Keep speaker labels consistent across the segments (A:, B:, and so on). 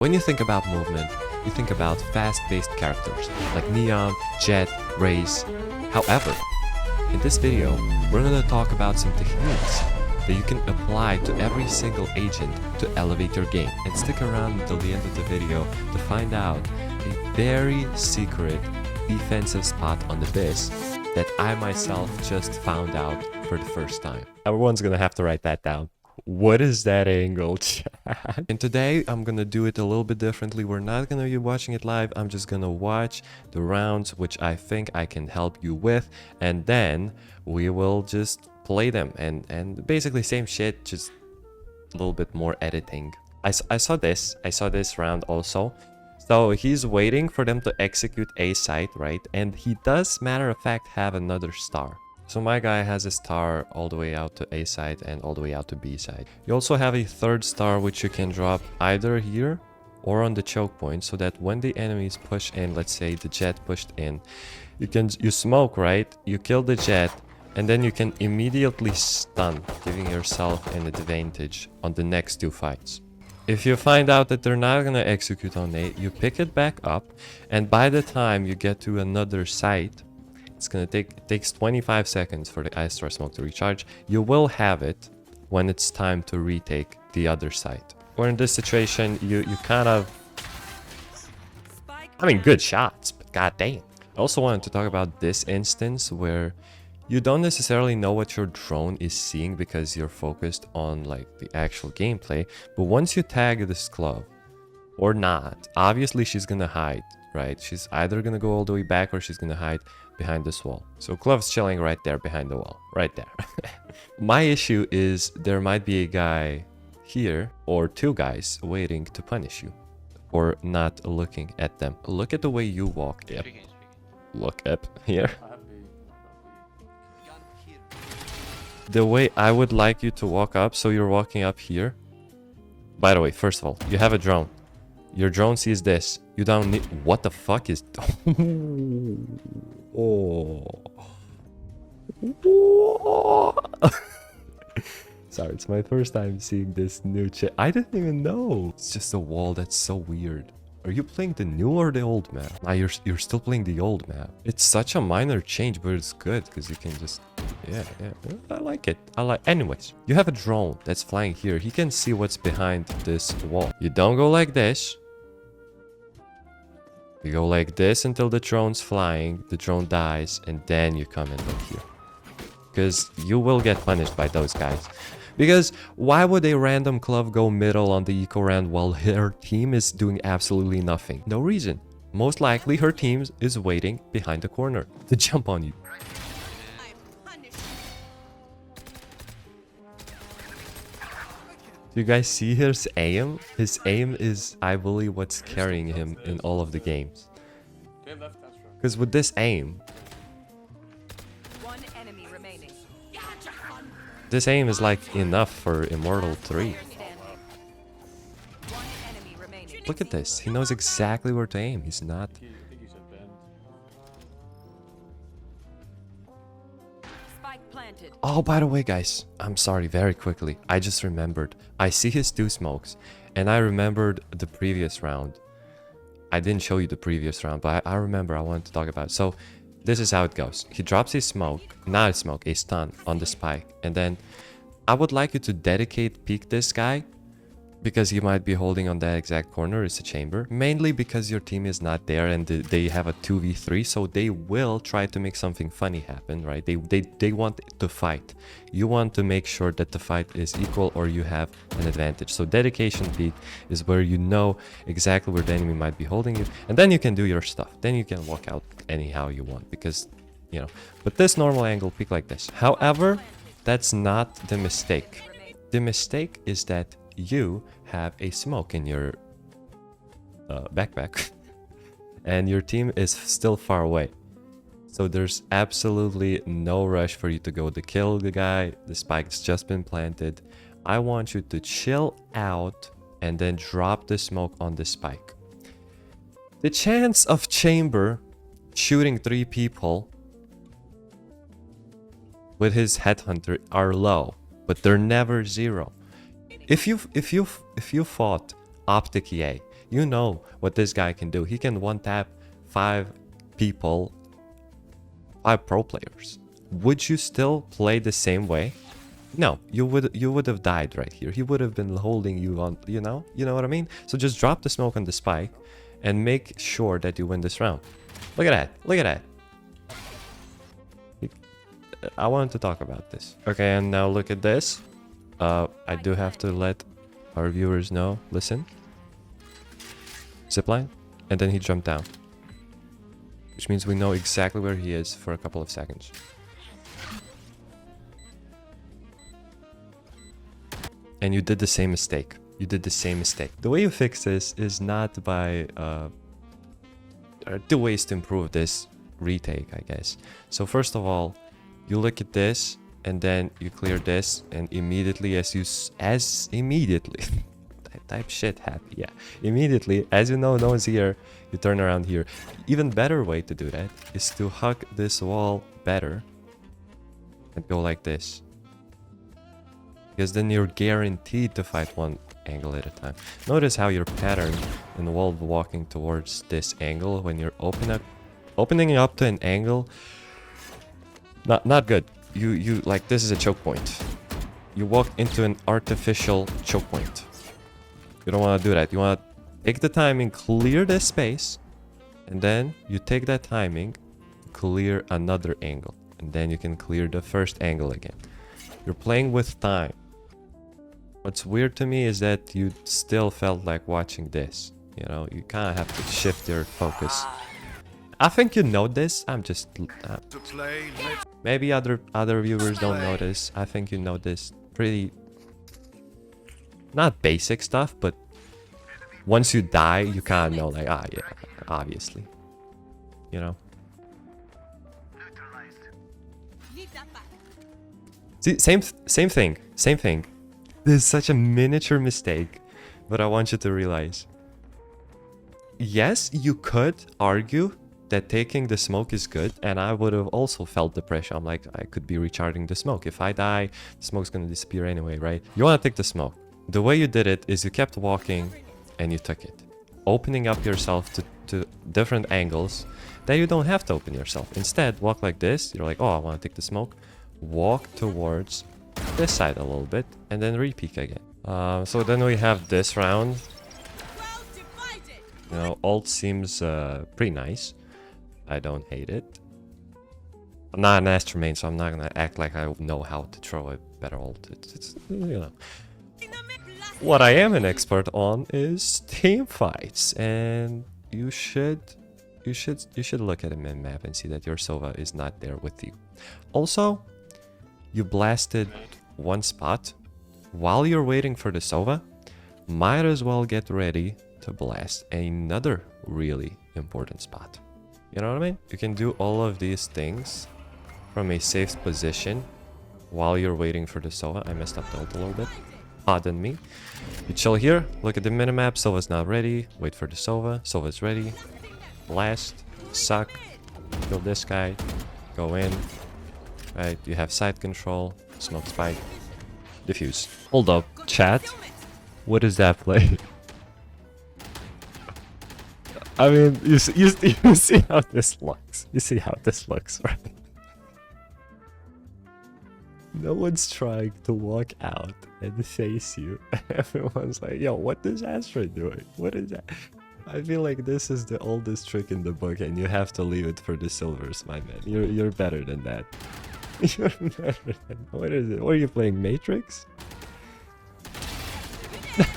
A: When you think about movement, you think about fast-paced characters like Neon, Jet, Raze. However, in this video, we're gonna talk about some techniques that you can apply to every single agent to elevate your game. And stick around until the end of the video to find out a very secret defensive spot on the biz that I myself just found out for the first time. Everyone's gonna have to write that down. What is that angle, chat? And today I'm gonna do it a little bit differently. We're not gonna be watching it live. I'm just gonna watch the rounds, which I think I can help you with, and then we will just play them and basically same shit, just a little bit more editing. I saw this round also. So he's waiting for them to execute A site, right? And he does, matter of fact, have another star. So my guy has a star all the way out to A side and all the way out to B side. You also have a third star which you can drop either here or on the choke point, so that when the enemies push in, let's say the Jet pushed in, you smoke, right? You kill the Jet and then you can immediately stun, giving yourself an advantage on the next two fights. If you find out that they're not gonna execute on A, you pick it back up, and by the time you get to another site, it takes 25 seconds for the Ice Star Smoke to recharge. You will have it when it's time to retake the other site. Or in this situation, you kind of... I mean, good shots, but goddamn. I also wanted to talk about this instance where you don't necessarily know what your drone is seeing because you're focused on like the actual gameplay. But once you tag this Clove, or not, obviously she's gonna hide, right? She's either gonna go all the way back or she's gonna hide behind this wall. So Clove's chilling right there behind the wall, right there. My issue is there might be a guy here or two guys waiting to punish you for not looking at them. Look at the way you walk. Yep. Look up here. The way I would like you to walk up, so you're walking up here. By the way, first of all, you have a drone. Your drone sees this. You don't need... What the fuck is... Oh. Sorry, it's my first time seeing this new chip. I didn't even know. It's just a wall that's so weird. Are you playing the new or the old map? Nah, you're still playing the old map. It's such a minor change, but it's good because you can just... Yeah. I like it. Anyways, you have a drone that's flying here. He can see what's behind this wall. You don't go like this. You go like this until the drone's flying, the drone dies, and then you come in like here. Because you will get punished by those guys. Because why would a random Clove go middle on the eco round while her team is doing absolutely nothing? No reason. Most likely her team is waiting behind the corner to jump on you. Do you guys see his aim? His aim is, I believe, what's carrying him in all of the games. Because with this aim, this aim is like enough for Immortal 3. Look at this. He knows exactly where to aim. He's not... Oh, by the way, guys, I'm sorry, very quickly. I just remembered. I see his two smokes, and I remembered the previous round. I didn't show you the previous round, but I remember I wanted to talk about it. So, this is how it goes. He drops a smoke, not a smoke, a stun on the spike. And then, I would like you to peek this guy, because he might be holding on that exact corner. It's a chamber. Mainly because your team is not there and they have a 2v3, so they will try to make something funny happen, right? They want to fight. You want to make sure that the fight is equal or you have an advantage. So dedication peek is where you know exactly where the enemy might be holding you, and then you can do your stuff. Then you can walk out anyhow you want, because, you know, but this normal angle peek like this. However, that's not the mistake. The mistake is that you have a smoke in your backpack and your team is still far away, so there's absolutely no rush for you to go to kill the guy. The spike's just been planted. I want you to chill out and then drop the smoke on the spike. The chance of Chamber shooting 3 people with his headhunter are low, but they're never zero. If you fought Optic EA, You know what this guy can do. He can one-tap 5 people, 5 pro players. Would you still play the same way? No, you would have died right here. He would have been holding you on, you know what I mean? So just drop the smoke on the spike and make sure that you win this round. Look at that. Look at that. I wanted to talk about this. Okay, and now look at this. I do have to let our viewers know. Listen. Zipline. And then he jumped down. Which means we know exactly where he is for a couple of seconds. And you did the same mistake. You did the same mistake. The way you fix this is not by... there are 2 ways to improve this retake, I guess. So first of all, you look at this, and then you clear this, and immediately immediately... type shit happy, yeah. Immediately, as you know no one's here, you turn around here. Even better way to do that is to hug this wall better and go like this. Because then you're guaranteed to fight one angle at a time. Notice how your pattern involved walking towards this angle when you're opening up to an angle. Not good. You like, this is a choke point. You walk into an artificial choke point. You don't want to do that. You want to take the timing, clear the space, and then you take that timing, clear another angle, and then you can clear the first angle again. You're playing with time. What's weird to me is that you still felt like watching this. You know, you kind of have to shift your focus. I think you know this. I'm just... maybe other viewers don't know this. I think you know this pretty... not basic stuff, but once you die, you kind of know, like, ah, yeah, obviously. You know? See, same thing. Same thing. This is such a miniature mistake, but I want you to realize. Yes, you could argue that taking the smoke is good, and I would have also felt the pressure. I'm like, I could be recharging the smoke. If I die, the smoke's gonna disappear anyway, right? You want to take the smoke. The way you did it is you kept walking and you took it. Opening up yourself to different angles that you don't have to open yourself. Instead, walk like this. You're like, oh, I want to take the smoke. Walk towards this side a little bit and then re-peek again. So then we have this round. You know, ult seems pretty nice. I don't hate it. I'm not an Astro main, so I'm not gonna act like I know how to throw a better ult. It's you know. What I am an expert on is team fights, and you should look at a min-map and see that your Sova is not there with you. Also, you blasted one spot. While you're waiting for the Sova, might as well get ready to blast another really important spot. You know what I mean? You can do all of these things from a safe position while you're waiting for the Sova. I messed up the ult a little bit. Pardon me. You chill here, look at the minimap. Sova's not ready. Wait for the Sova. Sova's ready. Blast. Suck. Kill this guy. Go in. Right, you have side control. Smoke spike. Diffuse. Hold up, chat. What is that play? I mean, you see how this looks. You see how this looks, right? No one's trying to walk out and face you. Everyone's like, yo, what is Astra doing? What is that? I feel like this is the oldest trick in the book and you have to leave it for the silvers, my man. You're better than that. You're better than... What is it? What are you playing, Matrix?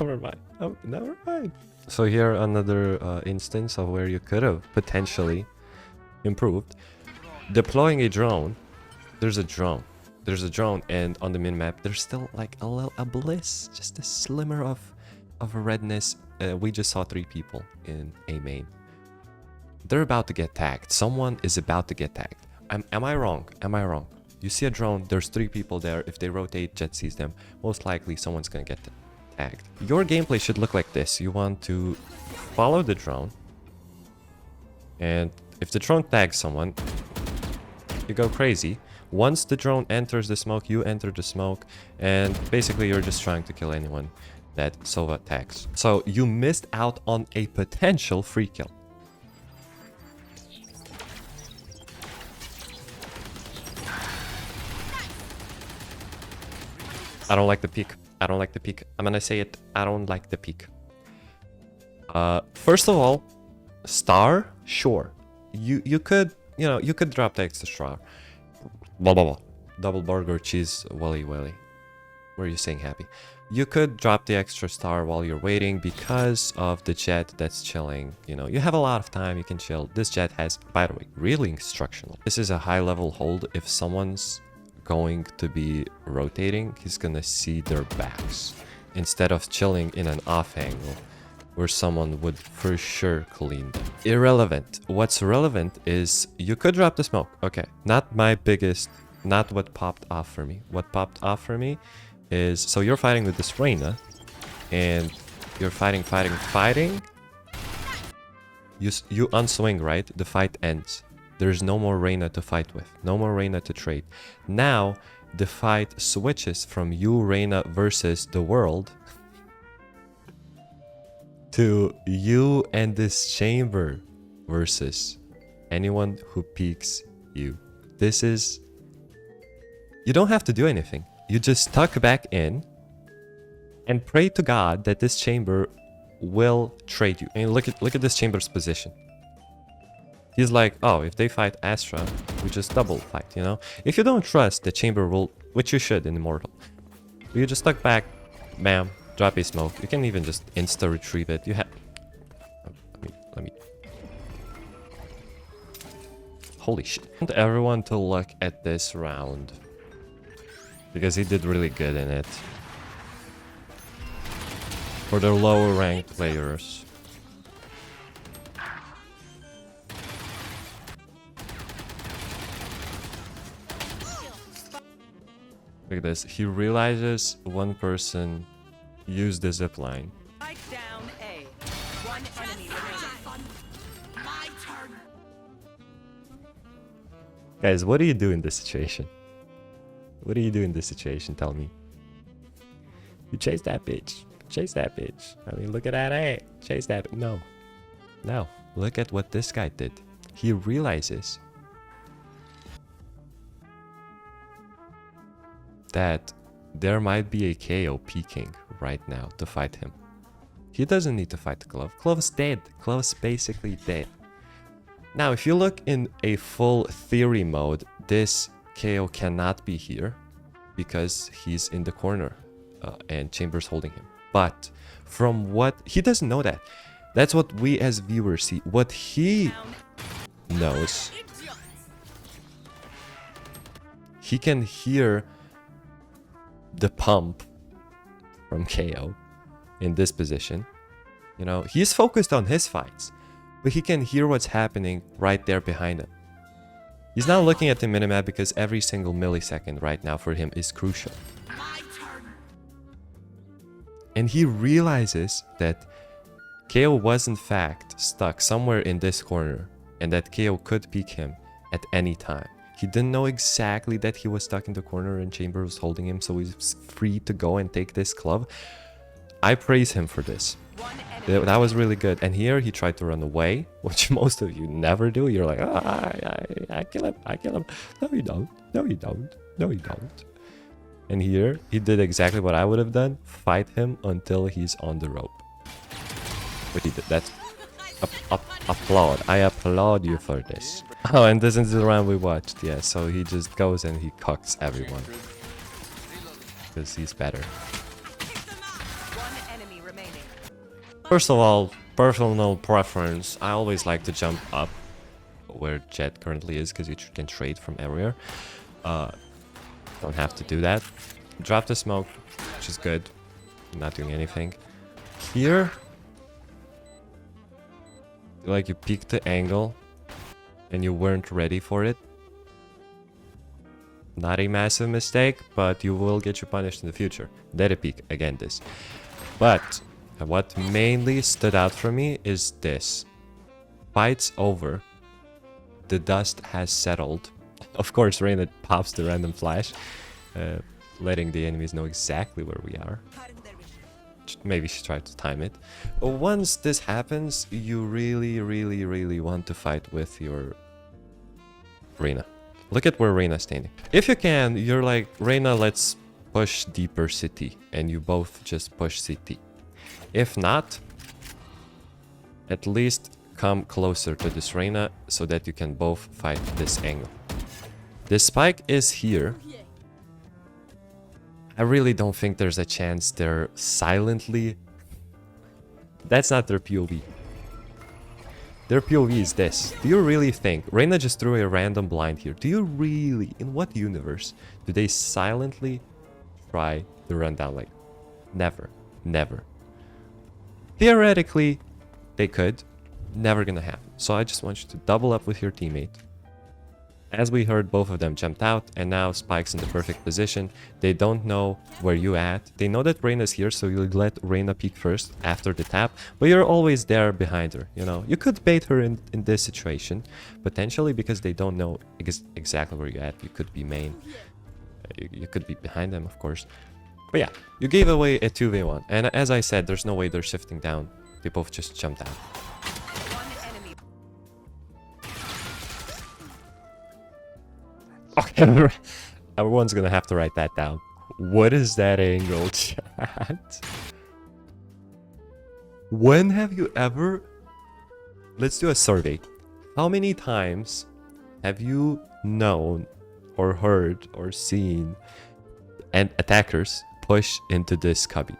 A: Never mind. Oh, never mind. So here another instance of where you could have potentially improved. Deploying a drone. There's a drone. There's a drone, and on the minimap there's still like a bliss, just a slimmer of redness. We just saw 3 people in a main. They're about to get tagged. Someone is about to get tagged. Am I wrong? Am I wrong? You see a drone, there's 3 people there. If they rotate, Jet sees them. Most likely someone's gonna get tagged. Your gameplay should look like this. You want to follow the drone, and if the drone tags someone, you go crazy. Once the drone enters the smoke, you enter the smoke, and basically you're just trying to kill anyone that Sova attacks. So you missed out on a potential free kill. I don't like the peek. I don't like the peek. I'm gonna say it. I don't like the peek. First of all, star, sure. You could, you know, you could drop the extra star. Blah blah blah. Double burger cheese welly welly. Where are you saying happy? You could drop the extra star while you're waiting because of the jet that's chilling. You know, you have a lot of time, you can chill. This jet has, by the way, really instructional. This is a high level hold. If someone's going to be rotating, he's gonna see their backs instead of chilling in an off angle where someone would for sure clean them. Irrelevant. What's relevant is you could drop the smoke. Okay, not my biggest, not what popped off for me. What popped off for me is, so you're fighting with this Reyna and you're fighting. You unswing, right? The fight ends. There's no more Reyna to fight with, no more Reyna to trade. Now the fight switches from you, Reyna, versus the world to you and this chamber versus anyone who peeks you. This is, you don't have to do anything. You just tuck back in and pray to God that this chamber will trade you. And look at this chamber's position. He's like, oh, if they fight Astra, we just double fight, you know? If you don't trust the chamber will, which you should in Immortal, you just tuck back, bam, drop a smoke. You can even just insta retrieve it. You have, let me. Holy shit! I want everyone to look at this round because he did really good in it. For the lower ranked players. Look at this. He realizes one person used the zipline.
B: Down A. One enemy remaining. My turn.
A: Guys, what do you do in this situation? What do you do in this situation? Tell me. You chase that bitch. Chase that bitch. I mean, look at that. Hey, chase that. No. No. Look at what this guy did. He realizes that there might be a KO peeking right now to fight him. He doesn't need to fight the Clove. Clove's dead. Clove's basically dead. Now, if you look in a full theory mode, this KO cannot be here because he's in the corner and Chamber's holding him. But from what he doesn't know that. That's what we as viewers see. What he knows, he can hear the pump from KO in this position. You know, he's focused on his fights, but he can hear what's happening right there behind him. He's not looking at the minimap because every single millisecond right now for him is crucial. And he realizes that KO was in fact stuck somewhere in this corner and that KO could peek him at any time. He didn't know exactly that he was stuck in the corner and Chamber was holding him, so he's free to go and take this Clove. I praise him for this. That was really good. And here he tried to run away, which most of you never do. You're like, oh, I kill him, I kill him. No, you don't. No, you don't. No, you don't. And here he did exactly what I would have done. Fight him until he's on the rope. But he did. That's applaud. I applaud you for this. Oh, and this is the round we watched. Yeah, so he just goes and he cocks everyone. Because he's better. First of all, personal preference. I always like to jump up where Jet currently is because you can trade from everywhere. Don't have to do that. Drop the smoke, which is good. Not doing anything. Here, like you peeked the angle and you weren't ready for it. Not a massive mistake, but you will get you punished in the future. Let it peek again this. But what mainly stood out for me is this. Fight's over. The dust has settled. Of course, Reyna pops the random flash, letting the enemies know exactly where we are. maybe she tried to time it. But once this happens, you really want to fight with your Reyna. Look at where Reyna's standing. If you can, you're like, Reyna, let's push deeper CT, and you both just push CT. If not, at least come closer to this Reyna so that you can both fight this angle. This spike is here. I really don't think there's a chance they're silently... That's not their POV. Their POV is this. Do you really think... Reyna just threw a random blind here. Do you really... In what universe do they silently try to run down like... Never. Never. Theoretically, they could. Never gonna happen. So I just want you to double up with your teammate. As we heard, both of them jumped out, and now Spike's in the perfect position. They don't know where you at. They know that Reyna's here, so you let Reyna peek first after the tap, but you're always there behind her, you know. You could bait her in this situation, potentially, because they don't know exactly where you're at. You could be main. You could be behind them, of course. But yeah, you gave away a 2v1, and as I said, there's no way they're shifting down. They both just jumped out. Okay, everyone's gonna have to write that down. What is that angle, chat? When have you ever... Let's do a survey. How many times have you known or heard or seen and attackers push into this cubby?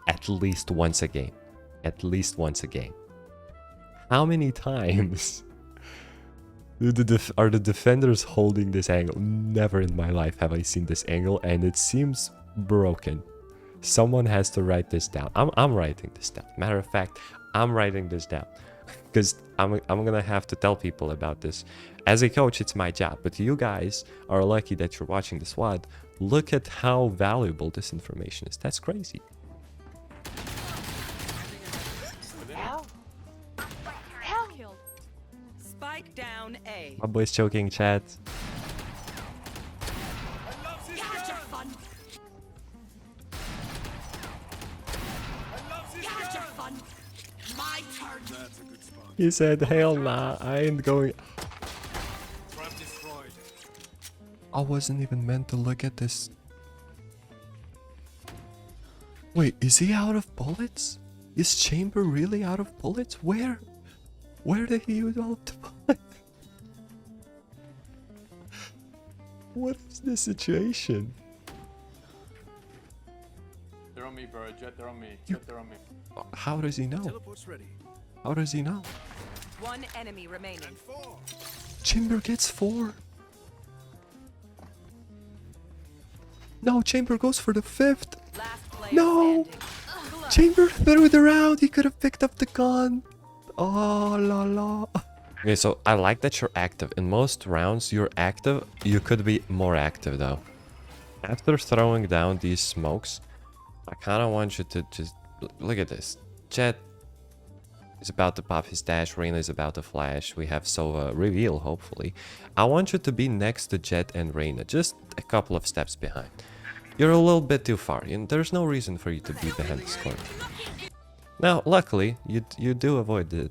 A: At least once a game. At least once a game. How many times... Are the defenders holding this angle? Never in my life have I seen this angle, and it seems broken. Someone has to write this down. I'm writing this down. Matter of fact, I'm writing this down because I'm gonna have to tell people about this. As a coach, it's my job, but you guys are lucky that you're watching this VOD. Look at how valuable this information is. That's crazy.
B: Spike down A.
A: My boy's choking, chat.
B: My turn.
A: He said, hell nah, I ain't going. I wasn't even meant to look at this. Wait, is he out of bullets? Is Chamber really out of bullets? Where did he use all of the bullets? What is the situation?
C: They're on me, bro. Jet, they're on me. Jet, they're on me.
A: How does he know?
D: Teleport's ready.
A: How does he know?
B: One enemy remaining.
A: Chamber gets 4. No, Chamber goes for the 5th.
B: Last player
A: No!
B: standing.
A: Chamber threw the round. He could have picked up the gun. Oh la la. Okay, so I like that you're active. In most rounds, you're active. You could be more active though. After throwing down these smokes, I kind of want you to just look at this. Jet is about to pop his dash. Reyna is about to flash. We have Sova reveal, hopefully. I want you to be next to Jet and Reyna, just a couple of steps behind. You're a little bit too far, and there's no reason for you to be behind the score. Now, luckily, you do avoid the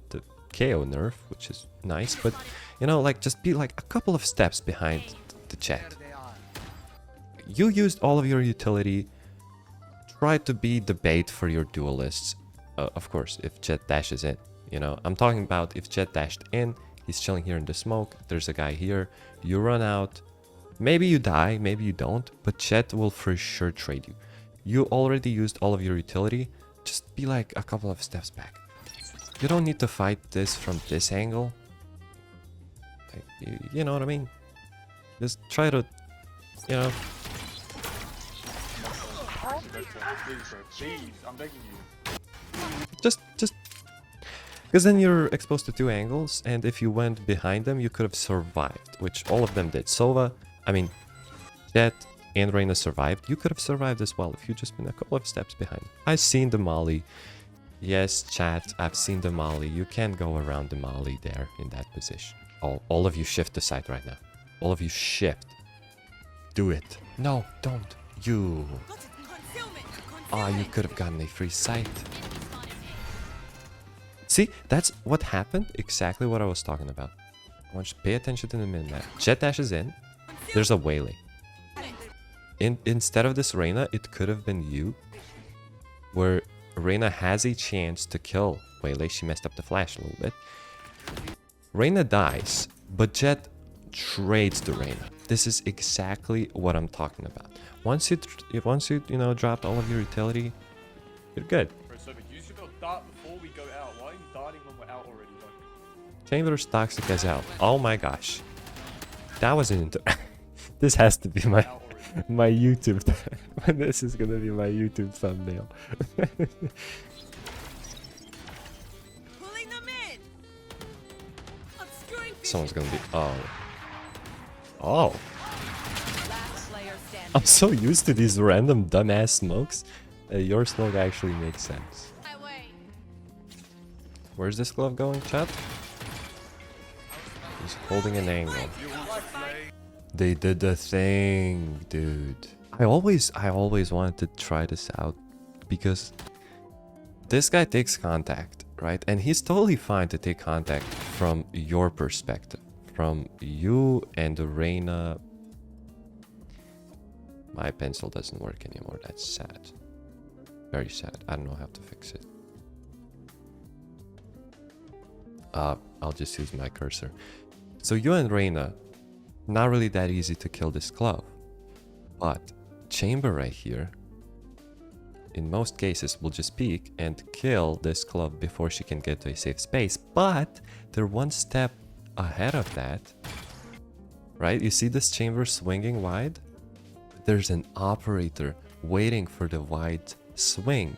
A: KO nerf, which is nice, but, you know, like, just be like a couple of steps behind the Jet. You used all of your utility. Try to be the bait for your duelists. Of course, if Jet dashes in, you know. I'm talking about if Jet dashed in, he's chilling here in the smoke, there's a guy here, you run out, maybe you die, maybe you don't, but Jet will for sure trade you. You already used all of your utility, just be like a couple of steps back. You don't need to fight this from this angle. Like, you know what I mean? Just try to, you know.
C: Please, bro. Please, I'm begging you.
A: Just because then you're exposed to 2 angles, and if you went behind them, you could have survived, which all of them did. Sova, I mean, Jet and Reyna survived. You could have survived as well if you just been a couple of steps behind. I've seen the molly. Yes, chat, I've seen the molly. You can't go around the molly there in that position. All of you shift the side right now. All of you shift. Do it. No, don't. You. Oh, you could have gotten a free sight. See, that's what happened. Exactly what I was talking about. I want you to pay attention to the min-map. Jet dashes in. There's a Waylay. Instead of this Reyna, it could have been you. Where Reyna has a chance to kill Waylay. She messed up the flash a little bit. Reyna dies, but Jet trades the Reyna. This is exactly what I'm talking about. Once you know, dropped all of your utility, you're good.
C: So you should have dart before we go out. Why are you darting when we're out already?
A: Chamber's toxic as hell. Oh my gosh. That was an This has to be my YouTube. This is gonna be my YouTube thumbnail.
B: Pulling them in. Obscuring
A: Someone's gonna be. Oh. Oh.
B: last player standing.
A: I'm so used to these random dumbass smokes. Your smoke actually makes sense. Where's this glove going, chat? He's holding an angle. They did the thing, dude. I always wanted to try this out because this guy takes contact, right? And he's totally fine to take contact from your perspective. From you and the Reyna. My pencil doesn't work anymore. That's sad. Very sad. I don't know how to fix it. I'll just use my cursor. So you and Reyna, not really that easy to kill this Clove. But Chamber right here, in most cases, will just peek and kill this Clove before she can get to a safe space. But they're one step ahead of that. Right? You see this Chamber swinging wide? There's an operator waiting for the wide swing.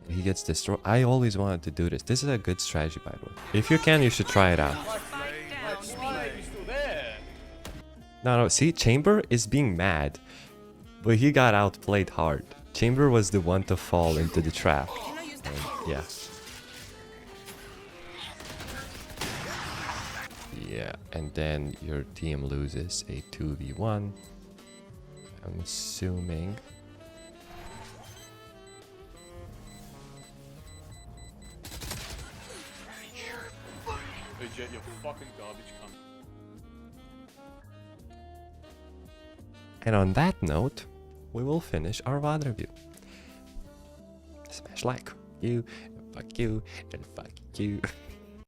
A: He gets destroyed. I always wanted to do this. This is a good strategy, by the way. If you can, you should try it out. No, see, Chamber is being mad, but he got outplayed hard. Chamber was the one to fall into the trap. And yeah. Yeah, and then your team loses a 2v1. I'm assuming.
C: Hey Jet, you're fucking garbage cunt.
A: And on that note, we will finish our VOD review. Smash like, you, and fuck you, and fuck you.